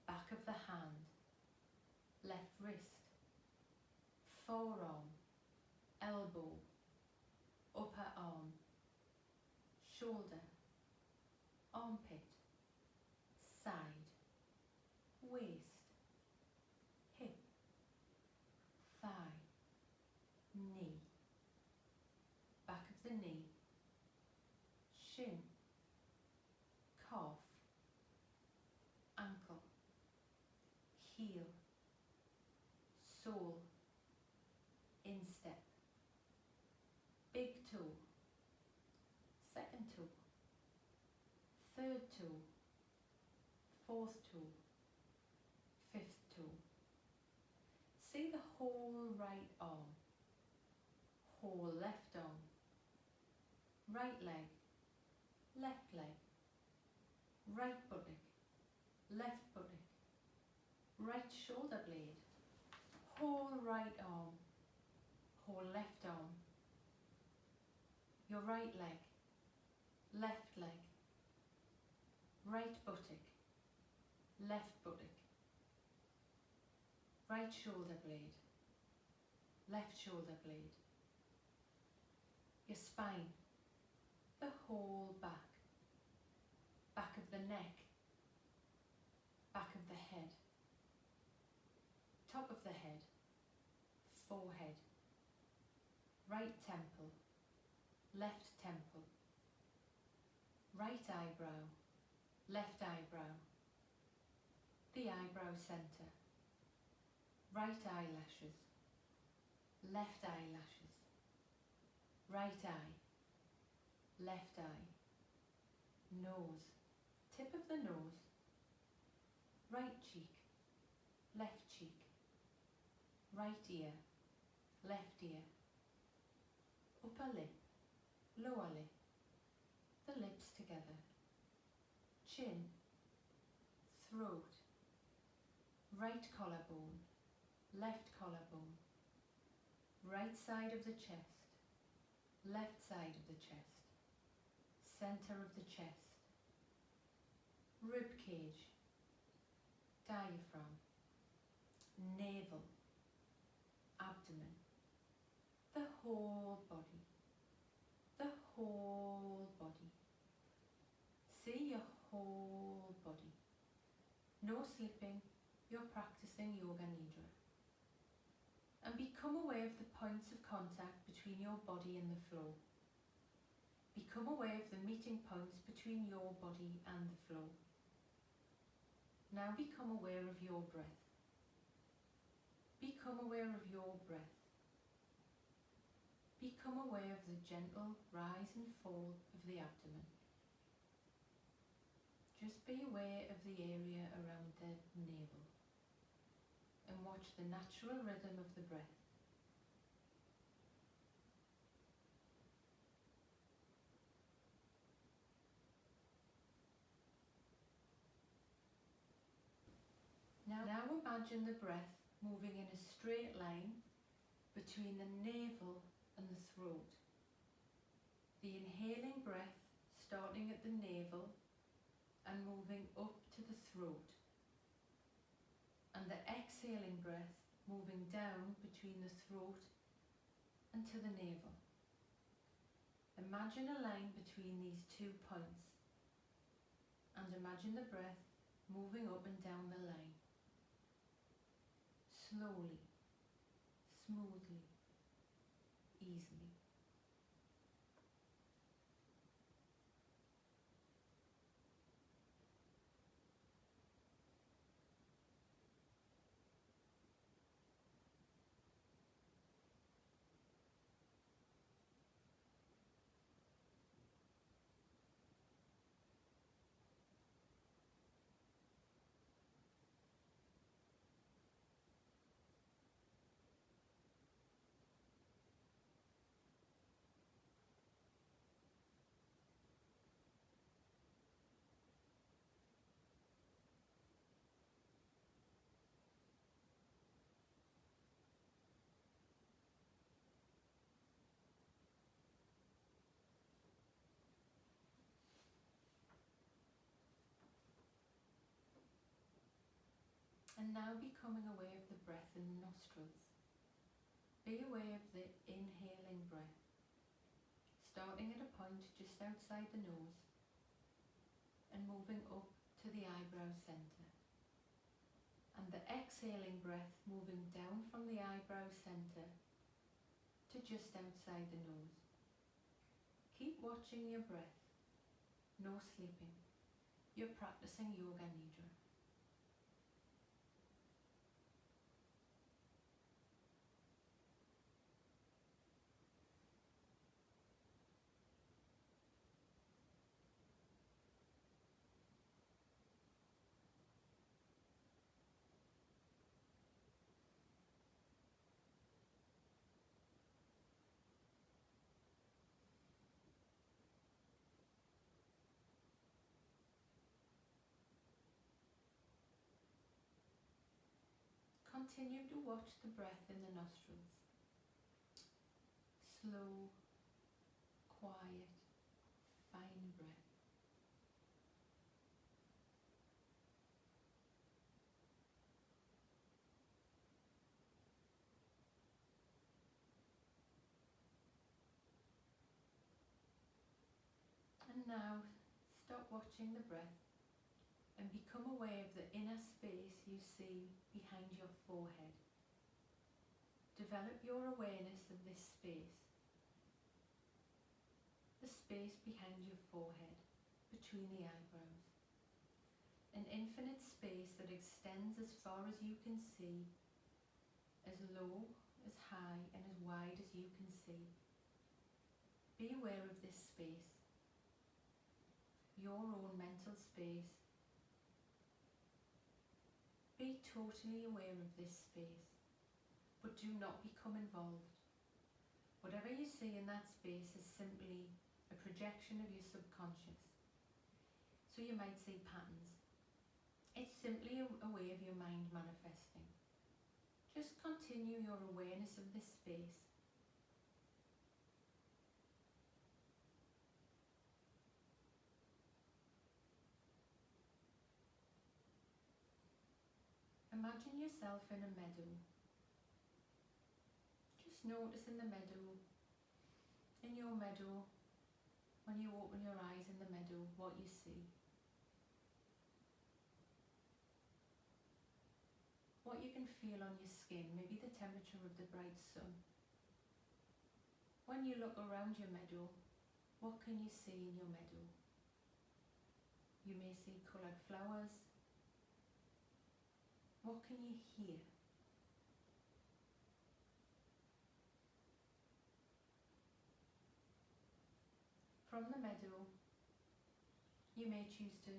back of the hand, left wrist, forearm, elbow, upper arm, shoulder, armpit, side, waist, hip, thigh, knee, back of the knee, shin, calf, ankle, heel, sole, instep, big toe, second toe, third toe, fourth toe, fifth toe. See the whole right arm, whole left arm, right leg, right buttock, left buttock, right shoulder blade, whole right arm, whole left arm, your right leg, right buttock, left buttock, right shoulder blade, left shoulder blade, your spine, the whole back, back of the neck, back of the head, top of the head, forehead, right temple, left temple, right eyebrow, left eyebrow, the eyebrow centre, right eyelashes, left eyelashes, right eye, left eye, nose, tip of the nose, right cheek, left cheek, right ear, left ear, upper lip, lower lip, the lips together, chin, throat, right collarbone, left collarbone, right side of the chest, left side of the chest, center of the chest, rib cage, diaphragm, navel, abdomen, the whole body, the whole body. See your whole body. No slipping, you're practicing Yoga Nidra. And become aware of the points of contact between your body and the floor. Become aware of the meeting points between your body and the floor. Now become aware of your breath. Become aware of your breath. become aware of the gentle rise and fall of the abdomen. Just be aware of the area around the navel and watch the natural rhythm of the breath. Now imagine the breath moving in a straight line between the navel and the throat. The inhaling breath starting at the navel and moving up to the throat, and the exhaling breath moving down between the throat and to the navel. Imagine a line between these 2 points, and imagine the breath moving up and down the line, slowly, smoothly, easily. And now becoming aware of the breath in the nostrils. Be aware of the inhaling breath, starting at a point just outside the nose and moving up to the eyebrow centre. And the exhaling breath moving down from the eyebrow centre to just outside the nose. Keep watching your breath. No sleeping. You're practicing Yoga Nidra. Continue to watch the breath in the nostrils. Slow, quiet, fine breath. And now stop watching the breath and become aware of the inner space you see behind your forehead. Develop your awareness of this space. The space behind your forehead, between the eyebrows. An infinite space that extends as far as you can see, as low, as high and as wide as you can see. Be aware of this space, your own mental space. Be totally aware of this space, but do not become involved. Whatever you see in that space is simply a projection of your subconscious. So you might see patterns. It's simply a way of your mind manifesting. Just continue your awareness of this space. Imagine yourself in a meadow. Just notice in the meadow, in your meadow, when you open your eyes in the meadow, what you see. What you can feel on your skin, maybe the temperature of the bright sun. When you look around your meadow, what can you see in your meadow? You may see coloured flowers. What can you hear? from the meadow, you may choose to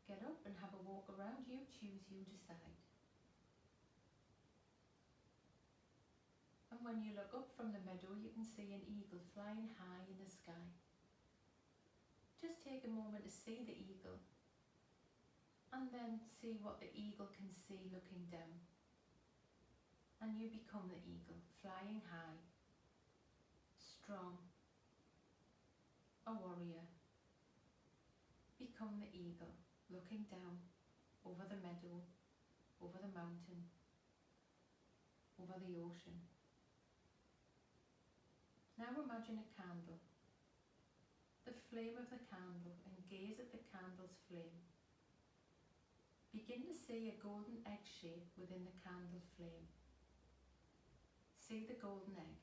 get up and have a walk around. You choose, you decide. And when you look up from the meadow, you can see an eagle flying high in the sky. Just take a moment to see the eagle, and then see what the eagle can see looking down. And you become the eagle, flying high, strong, a warrior. Become the eagle, looking down over the meadow, over the mountain, over the ocean. Now imagine a candle, the flame of the candle, and gaze at the candle's flame. Begin to see a golden egg shape within the candle flame. See the golden egg.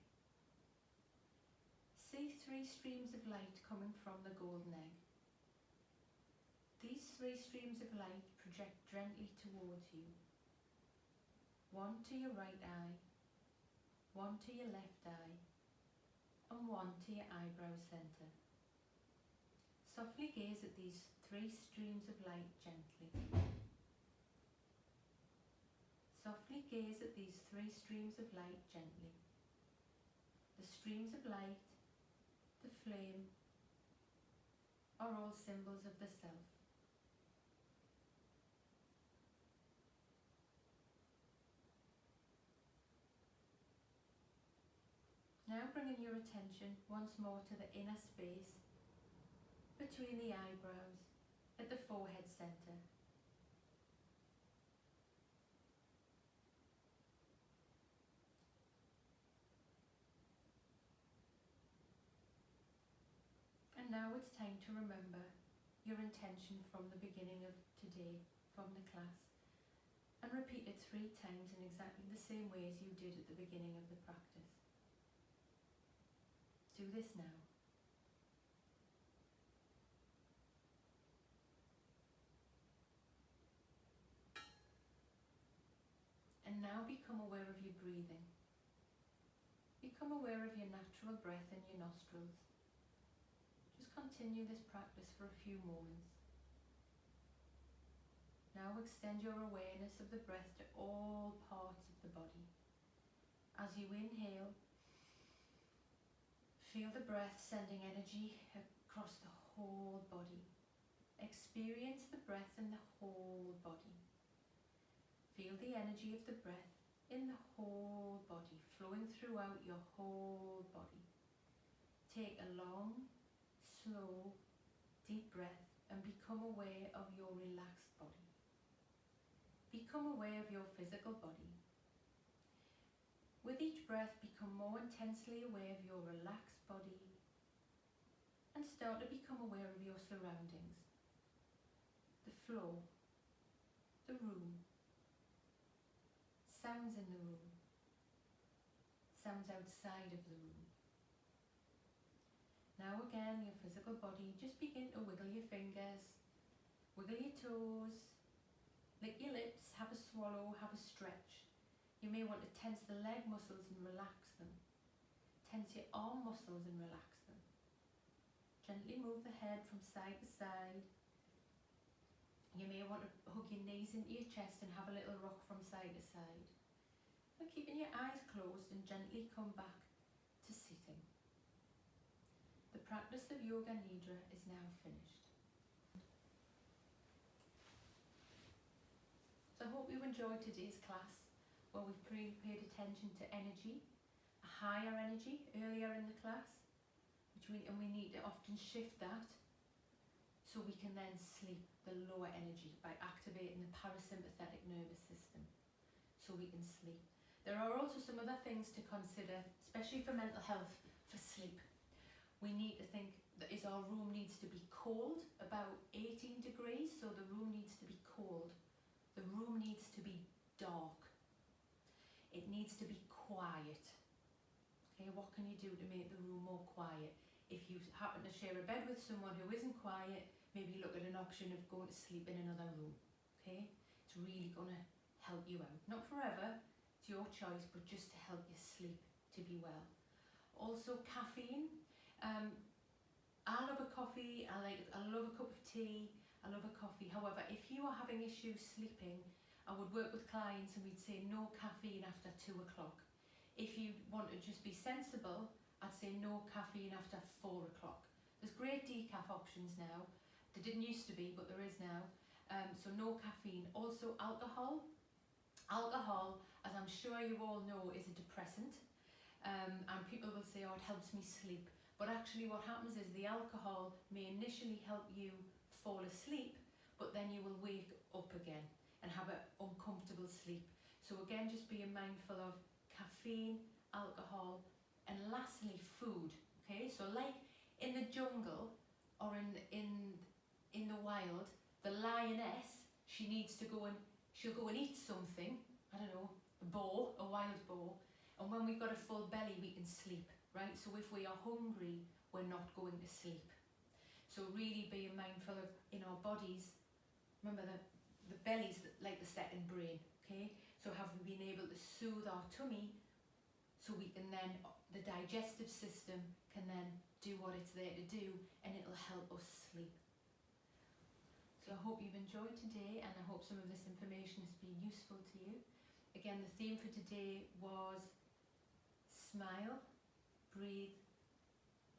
See 3 streams of light coming from the golden egg. These 3 streams of light project gently towards you. 1 to your right eye, 1 to your left eye, and 1 to your eyebrow centre. Softly gaze at these 3 streams of light gently. Softly gaze at these 3 streams of light gently. The streams of light, the flame, are all symbols of the self. Now bringing your attention once more to the inner space between the eyebrows at the forehead centre. And now it's time to remember your intention from the beginning of today, from the class, and repeat it 3 times in exactly the same way as you did at the beginning of the practice. Do this now. And now become aware of your breathing. Become aware of your natural breath in your nostrils. Just continue this practice for a few moments. Now extend your awareness of the breath to all parts of the body. As you inhale, feel the breath sending energy across the whole body. Experience the breath in the whole body. Feel the energy of the breath in the whole body, flowing throughout your whole body. Take a long, slow, deep breath and become aware of your relaxed body. Become aware of your physical body. With each breath, become more intensely aware of your relaxed body and start to become aware of your surroundings. The floor, the room, sounds in the room, sounds outside of the room. Now again, your physical body, just begin to wiggle your fingers, wiggle your toes, lick your lips, have a swallow, have a stretch. You may want to tense the leg muscles and relax them. Tense your arm muscles and relax them. Gently move the head from side to side. You may want to hug your knees into your chest and have a little rock from side to side. And keeping your eyes closed and gently come back to sitting. The practice of Yoga Nidra is now finished. So I hope you enjoyed today's class, where we've paid attention to energy, a higher energy earlier in the class, and we need to often shift that so we can then sleep the lower energy by activating the parasympathetic nervous system so we can sleep. There are also some other things to consider, especially for mental health, for sleep. We need to think that our room needs to be cold, about 18 degrees, so the room needs to be cold. The room needs to be dark. It needs to be quiet. Okay, what can you do to make the room more quiet? If you happen to share a bed with someone who isn't quiet, maybe look at an option of going to sleep in another room. Okay, it's really going to help you out. Not forever, it's your choice, but just to help you sleep, to be well. Also caffeine. coffee, I love a cup of tea, I love a coffee. However, if you are having issues sleeping, I would work with clients and we'd say no caffeine after 2 o'clock. If you want to just be sensible, I'd say no caffeine after 4 o'clock. There's great decaf options now. There didn't used to be, but there is now. So no caffeine. Also alcohol. Alcohol, as I'm sure you all know, is a depressant. And people will say, oh, it helps me sleep. But actually what happens is the alcohol may initially help you fall asleep, but then you will wake up again and have an uncomfortable sleep. So again, just being mindful of caffeine, alcohol, and lastly, food. Okay, so like in the jungle or in the wild, the lioness, she'll go and eat something, I don't know, a wild boar, and when we've got a full belly, we can sleep, right? So if we are hungry, we're not going to sleep. So really being mindful of, in our bodies, remember the belly's like the second brain, okay? So have we been able to soothe our tummy so we can then, the digestive system can then do what it's there to do, and it'll help us sleep. So I hope you've enjoyed today, and I hope some of this information has been useful to you. Again, the theme for today was smile, breathe,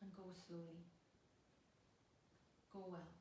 and go slowly. Go well.